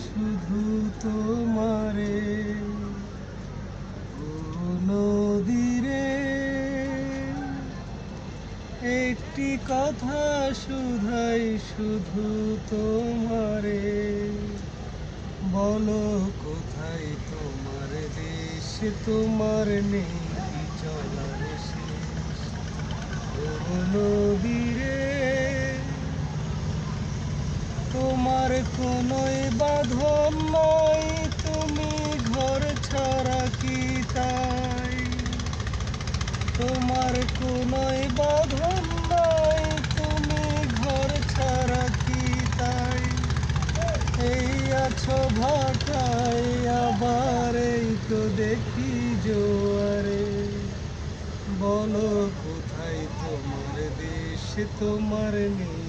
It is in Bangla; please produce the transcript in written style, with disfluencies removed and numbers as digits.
শুধু তোমারে। ও নদীরে একটি কথা শুধাই শুধু তোমারে, বলো কোথায় তোমার দেশ, তোমার নেই কি চলার শেষ। ও নদীরে তোমার কোনোই বাঁধন নাই, তুমি ঘর ছাড়া কি তাই। তোমার কোনোই বাঁধন নাই, তুমি ঘর ছাড়া কি তাই। এই আছো ভাটায়, আবার এই তো দেখি জোয়ারে, বলো কোথায় তোমার দেশ, তোমার নেই